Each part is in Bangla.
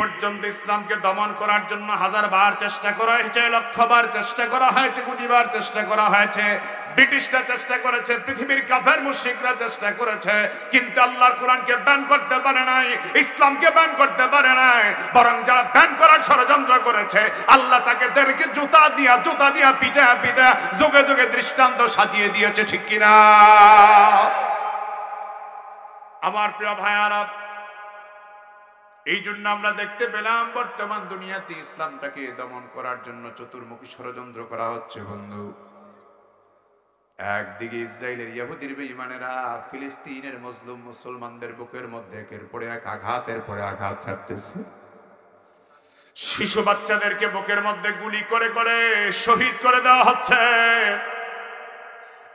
পর্যন্ত ইসলামকে দমন করার জন্য হাজারবার চেষ্টা করা হয়েছে, লক্ষবার চেষ্টা করা হয়েছে, কোটিবার চেষ্টা করা হয়েছে। ব্রিটিশরা চেষ্টা করেছে, পৃথিবীর কাফের মুশরিকরা চেষ্টা করেছে, কিন্তু আল্লাহর কোরআনকে ব্যান করতে পারে নাই, ইসলামকে ব্যান করতে পারে নাই। বরং যারা ব্যান করার ষড়যন্ত্র করেছে, আল্লাহ তাদেরকে জুতা দিয়া পিঠা যুগে যুগে দৃষ্টান্ত সাজিয়ে দিয়েছে, ঠিক কিনা? আমার প্রিয় ভাইয়ারা, এই জন্য আমরা দেখতে পেলাম বর্তমান দুনিয়াতে ইসলামটাকে দমন করার জন্য চতুর্মুখী ষড়যন্ত্র করা হচ্ছে। বন্ধু, একদিকে ইসরায়েলের ইহুদির বেঈমানেরা ফিলিস্তিনের মজলুম মুসলমানদের বুকের মধ্যে একের পর এক আঘাতের পরে আঘাত ছাড়তেছে। শিশু বাচ্চাদেরকে বুকের মধ্যে গুলি করে করে শহীদ করে দেওয়া হচ্ছে।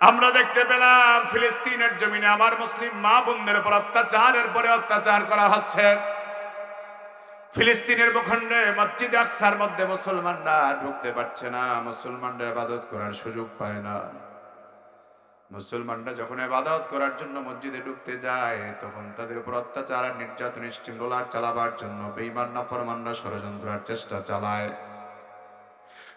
আমরা দেখতে পেলাম ফিলিস্তিনের জমিনে আমার মুসলিম মা বোনদের উপর অত্যাচারের পরে অত্যাচার করা হচ্ছে। ফিলিস্তিনের ভূখণ্ডে মসজিদে আকসার মধ্যে মুসলমানরা ঢুকতে পারছে না, মুসলমানরা ইবাদত করার সুযোগ পায় না। মুসলমানরা যখন ইবাদত করার জন্য মসজিদে ঢুকতে যায়, তখন তাদের উপর অত্যাচার আর নির্যাতন স্টিম রোলার চালাবার জন্য বেঈমান নাফরমানরা ষড়যন্ত্রের চেষ্টা চালায়।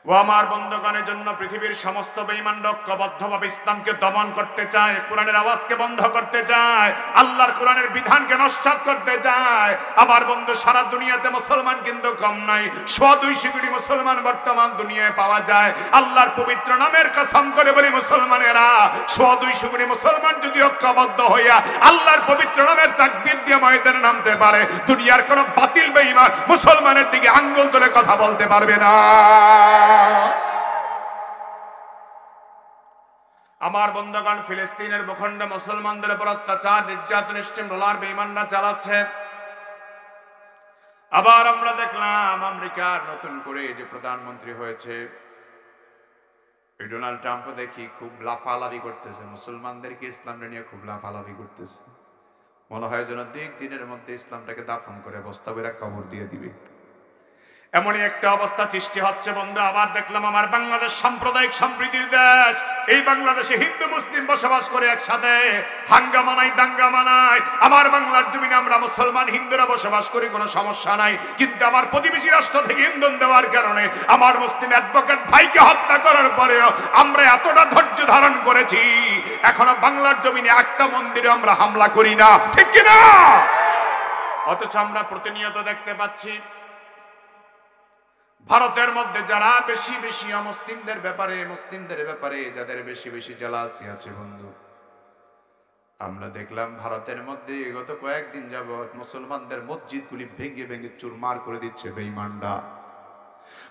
ও আমার বন্ধুগণের জন্য পৃথিবীর সমস্ত বেঈমানরা ঐক্যবদ্ধভাবে ইসলামকে দমন করতে চায়, কোরআনের আওয়াজকে বন্ধ করতে চায়, আল্লাহর কোরআনের বিধানকে নস্যাৎ করতে চায়। আমার বন্ধু, সারা দুনিয়াতে মুসলমান কিন্তু কম নাই, 200 কোটি মুসলমান বর্তমান দুনিয়ায় পাওয়া যায়। আল্লাহর পবিত্র নামের কসম করে বলি মুসলমানেরা, 200 কোটি মুসলমান যদি ঐক্যবদ্ধ হইয়া আল্লাহর পবিত্র নামের তাকবীর দিয়ে ময়দানে নামতে পারে, দুনিয়ার কোন বাতিল বেঈমান মুসলমানের দিকে আঙ্গুল তুলে কথা বলতে পারবে না। আমার বন্ধুগণ, ফিলিস্তিনের ভূখণ্ডে মুসলমানদের উপর অত্যাচার নির্যাতন স্টিম রোলার বেঈমানরা চালাচ্ছে। আবার আমরা দেখলাম আমেরিকার নতুন করে যে প্রধানমন্ত্রী হয়েছে, ডোনাল্ড ট্রাম্প, দেখি খুব লাফালাফি করতেছে, মুসলমানদেরকে ইসলামটা নিয়ে খুব লাফালাফি করতেছে। মনে হয় যেন দিনের মধ্যে ইসলামটাকে দাফন করে বস্তা বইরা কবর দিয়ে দিবে, এমনই একটা অবস্থা সৃষ্টি হচ্ছে। বন্ধু, আবার দেখলাম আমার বাংলাদেশ সাম্প্রদায়িক সম্প্রীতির দেশ, এই বাংলাদেশে হিন্দু মুসলিম বসবাস করে একসাথে, হাঙ্গামা নাই, দাঙ্গামা নাই। আমার বাংলার জমিনে আমরা মুসলমান হিন্দুরা বসবাস করি, কোনো সমস্যা নাই। কিন্তু আমার প্রতিবেশী রাষ্ট্র থেকে ইন্ধন দেওয়ার কারণে আমার মুসলিম অ্যাডভোকেট ভাইকে হত্যা করার পরেও আমরা এতটা ধৈর্য ধারণ করেছি, এখনো বাংলার জমিনে একটা মন্দিরে আমরা হামলা করি না, ঠিক কিনা? অথচ আমরা প্রতিনিয়ত দেখতে পাচ্ছি ভারতের মধ্যে যারা বেশি বেশি মুসলিমদের ব্যাপারে যাদের বেশি বেশি জেলাসি আছে, বন্ধু, আমরা দেখলাম ভারতের মধ্যে গত কয়েকদিন যাবৎ মুসলমানদের মসজিদগুলি ভেঙে ভেঙে চুরমার করে দিচ্ছে বেঈমানরা।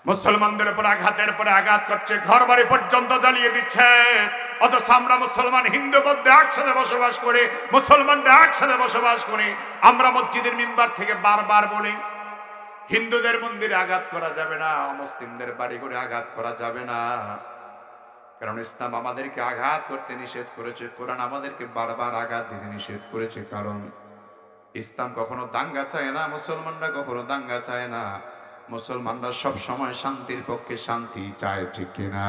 মুসলমানদের উপর আঘাতের পরে আঘাত করছে, ঘর বাড়ি পর্যন্ত জ্বালিয়ে দিচ্ছে। অথচ আমরা মুসলমান হিন্দু মধ্যে একসাথে বসবাস করি, মুসলমানরা একসাথে বসবাস করি। আমরা মসজিদের মিম্বার থেকে বারবার বলি, হিন্দুদের মন্দিরে আঘাত করা যাবে না, মুসলিমদের বাড়ি করে আঘাত করা যাবে না, কারণ ইসলাম আমাদেরকে আঘাত করতে নিষেধ করেছে, কোরআন আমাদেরকে বারবার আঘাত দিতে নিষেধ করেছে। কারণ ইসলাম কখনো দাঙ্গা চায় না, মুসলমানরা কখনো দাঙ্গা চায় না, মুসলমানরা সব সময় শান্তির পক্ষে শান্তি চায়, ঠিক কিনা?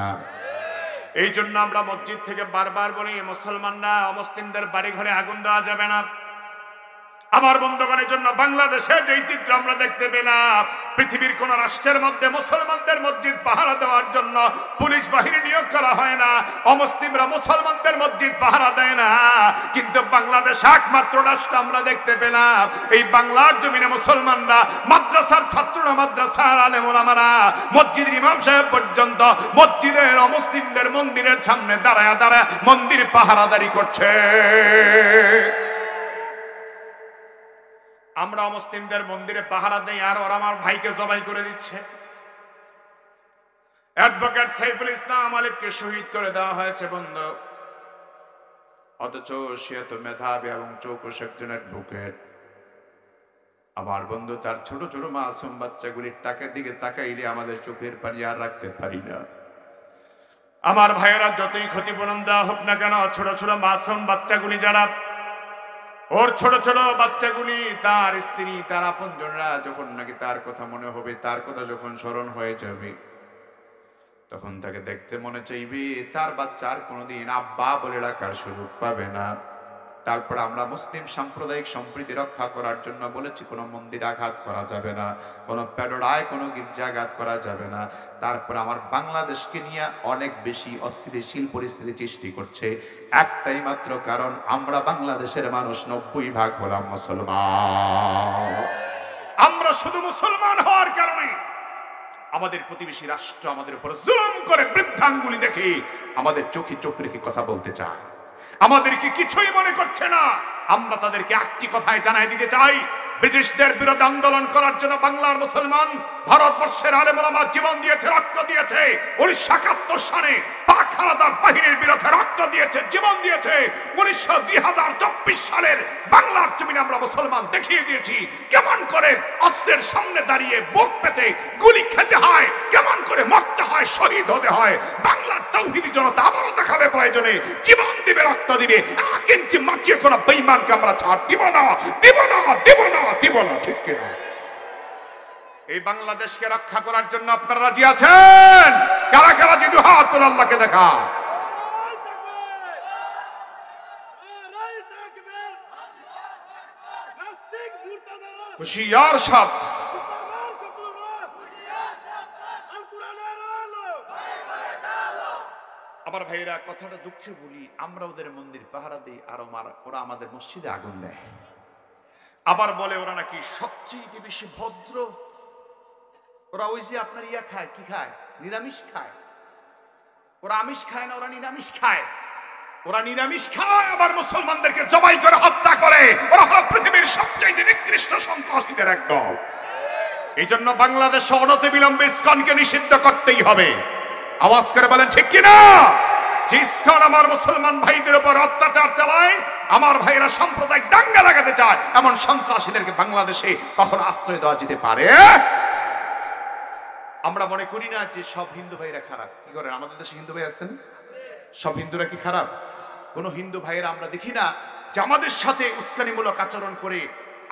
এই জন্য আমরা মসজিদ থেকে বারবার বলি, মুসলমানরা অমুসলিমদের বাড়ি ঘরে আগুন দেওয়া যাবে না। আমার বন্ধুগণের জন্য বাংলাদেশে যে চিত্র আমরা দেখতে পেলাম, পৃথিবীর কোন রাষ্ট্রের মধ্যে মুসলমানদের মসজিদ পাহারা দেওয়ার জন্য পুলিশ বাহিনী নিয়োগ করা হয় না, অমুসলিমরা মুসলমানদের মসজিদ পাহারা দেয় না। কিন্তু বাংলাদেশ একমাত্র রাষ্ট্র আমরা দেখতে পেলাম, এই বাংলার জমিনে মুসলমানরা মাদ্রাসার ছাত্ররা, মাদ্রাসার আলেম ওলামারা, মসজিদের ইমাম সাহেব পর্যন্ত মসজিদের অমুসলিমদের মন্দিরের সামনে দাঁড়ায় দাঁড়ায় মন্দির পাহারাদারি করছে। আমরা মুসলিমদের মন্দিরে পাহারা দেই, আর ওরা আমার ভাইকে জবাই করে দিচ্ছে। অ্যাডভোকেট সাইফুল ইসলাম আলিফকে শহীদ করে দেওয়া হয়েছে, বন্ধু। অথচ সে তো মেধাবী এবং চৌকস একজন অ্যাডভোকেট। আমার বন্ধু, তার ছোট ছোট মাসুম বাচ্চাগুলির টাকার দিকে তাকাইলে আমাদের চোখের পানি আর রাখতে পারি না। আমার ভাইয়েরা, যতই ক্ষতিপূরণ দেওয়া হোক না কেন, ছোট ছোট মাসুম বাচ্চাগুলি যারা, ওর ছোট ছোট বাচ্চাগুলি, তার স্ত্রী, তার আপনজনরা যখন নাকি তার কথা মনে হবে, তার কথা যখন স্মরণ হয়ে যাবে, তখন তাকে দেখতে মনে চাইবে, তার বাচ্চা আর কোনোদিন আব্বা বলে ডাকার সুযোগ পাবে না। তারপরে আমরা মুসলিম সাম্প্রদায়িক সম্প্রীতি রক্ষা করার জন্য বলেছি কোনো মন্দির আঘাত করা যাবে না, কোনো প্যাডোরায় কোনো গির্জা আঘাত করা যাবে না। তারপর আমার বাংলাদেশকে নিয়ে অনেক বেশি অস্থিতিশীল পরিস্থিতি সৃষ্টি করছে একটাই মাত্র কারণ, আমরা বাংলাদেশের মানুষ 90% হলাম মুসলমান। আমরা শুধু মুসলমান হওয়ার কারণে আমাদের প্রতিবেশী রাষ্ট্র আমাদের উপর জুলুম করে বৃদ্ধাঙ্গুলি দেখে আমাদের চোখে চোখ রেখে কথা বলতে চায়, আমাদেরকে কিছুই মনে করছে না। আমরা তাদেরকে একটি কথাই জানাই দিতে চাই, ব্রিটিশদের বিরুদ্ধে আন্দোলন করার জন্য বাংলার মুসলমান ভারতবর্ষের আলেম ওলামা জীবন দিয়েছে, রক্ত দিয়েছে। 1971 সালে পাক হানাদার বাহিনীর বিরুদ্ধে রক্ত দিয়েছে, জীবন দিয়েছে। 2024 সালের বাংলার জমিনে আমরা মুসলমান দেখিয়ে দিয়েছি কেমন করে অস্ত্রের সামনে দাঁড়িয়ে বুক পেতে গুলি খেতে হয়, কেমন করে মরতে হয়, শহীদ হতে হয়। বাংলার তাওহীদি জনতা আবারও দেখাবে প্রয়োজনে জীবন দিবে, রক্ত দিবে। 1 ইঞ্চি মাটিয়ে কোনো বেঈমানকে আমরা ছাড় দিব না, দিব না, দিব না, দিব না, ঠিক কিনা? এই বাংলাদেশকে রক্ষা করার জন্য আপনারা রাজি আছেন? কারা কারা যদি হাত তোল, আল্লাহকে দেখা। হুশিয়ার সাহেব, আমার ভাইরা কথাটা দুঃখে বলি, আমরা ওদের মন্দির পাহারা দিই আর ওরা আমাদের মসজিদে আগুন দেয়। আবার বলে ওরা নাকি সবচেয়ে বেশি ভদ্র। ওরা ওই যে আপনার ইয়া খায়, কি খায়? নিরামিষ খায়। ওরা আমিষ খায় না, ওরা নিরামিষ খায়। ওরা নিরামিষ খায়, আবার মুসলমানদেরকে জবাই করে হত্যা করে। ওরা হলো পৃথিবীর সবচেয়ে নিকৃষ্ট সন্ত্রাসীদের একদল। এই জন্য বাংলাদেশে অনতিবিলম্বে ইসকনকে নিষিদ্ধ করতেই হবে। আওয়াজ করে বলেন ঠিক কিনা? যে ইসকন আমার মুসলমান ভাইদের উপর অত্যাচার চালায়, আমার ভাইরা সাম্প্রদায়িক দাঙ্গা লাগাতে চায়, এমন সন্ত্রাসীদেরকে বাংলাদেশে কখনো আশ্রয় দেওয়া যেতে পারে? আমরা মনে করি না যে সব হিন্দু ভাইরা খারাপ। কি করে? আমাদের দেশে হিন্দু ভাই আছেন, সব হিন্দুরা কি খারাপ? কোন হিন্দু ভাইয়েরা আমরা দেখি না যে আমাদের সাথে উস্কানিমূলক আচরণ করে,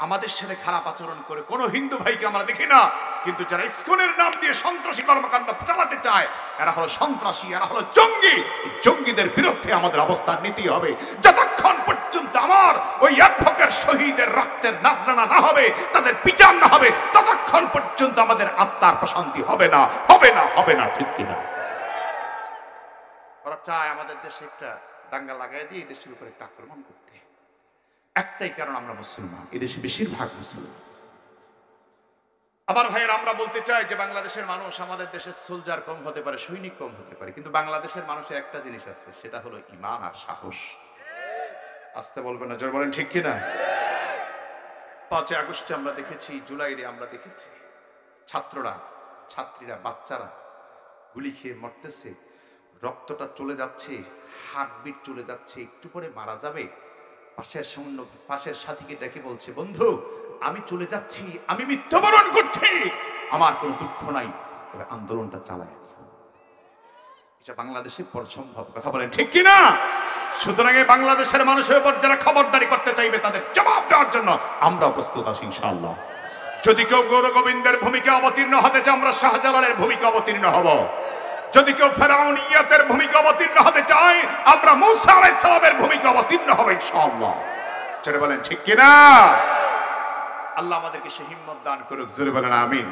আমাদের সাথে খারাপ আচরণ করে। কোন হিন্দু ভাইকে আমরা দেখি না। কিন্তু যারা ইসকনের নাম দিয়ে সন্ত্রাসী কর্মকাণ্ড চালাতে চায়, এরা হলো সন্ত্রাসী, এরা হলো জঙ্গি। জঙ্গিদের বিরুদ্ধে আমাদের অবস্থান নিতে হবে। যতক্ষণ পর্যন্ত আমার ওই অ্যাডভোকেট শহীদের রক্তের নাজরানা না হবে, তাদের বিচার না হবে, ততক্ষণ পর্যন্ত আমাদের আত্মার প্রশান্তি হবে না, হবে না, হবে না, ঠিক কিনা? ওরা চায় আমাদের দেশে একটা দাঙ্গা লাগাই দিয়ে এই দেশের উপর একটা আক্রমণ করতে। একটাই কারণ, আমরা মুসলমান, এদেশে বেশিরভাগ মুসলমান। আবার ভাইয়ের আমরা বলতে চাই যে বাংলাদেশের মানুষ, আমাদের দেশের সোলজার কম হতে পারে, সৈনিক কম হতে পারে, কিন্তু বাংলাদেশের মানুষের একটা জিনিস আছে, সেটা হলো ঈমান আর সাহস। আসতে বলবেন না, জোর বলেন ঠিক কিনা? 5 আগস্টে আমরা দেখেছি, জুলাইরে আমরা দেখেছি ছাত্ররা, ছাত্রীরা, বাচ্চারা গুলি খেয়ে মরতেছে, রক্তটা চলে যাচ্ছে, হার্টবিট চলে যাচ্ছে, একটু পরে মারা যাবে। পাশের সাথীকে ডেকে বলছে, বন্ধু আমি চলে যাচ্ছি, আমি মৃত্যুবরণ করছি, আমার কোনো দুঃখ নাই, তবে আন্দোলনটা চালায়। এটা বাংলাদেশে পর সম্ভব, কথা বলেন ঠিক কিনা? সুতরাং বাংলাদেশের মানুষের উপর যারা খবরদারি করতে চাইবে, তাদের জবাব দেওয়ার জন্য আমরা প্রস্তুত আছি ইনশাআল্লাহ। যদি কেউ গৌর গোবিন্দের ভূমিকা অবতীর্ণ হতে চায়, আমরা শাহজালালের ভূমিকা অবতীর্ণ হব। যদি কেউ ফেরাউনিয়াতের ভূমিকা অবতীর্ণ হতে চায়, আমরা মূসা আলাইহিস সালামের ভূমিকা অবতীর্ণ হব ইনশাআল্লাহ। জোরে বলেন ঠিক কিনা? আল্লাহ আমাদেরকে সেই হিম্মত দান করুক, জোরে বলেন আমিন।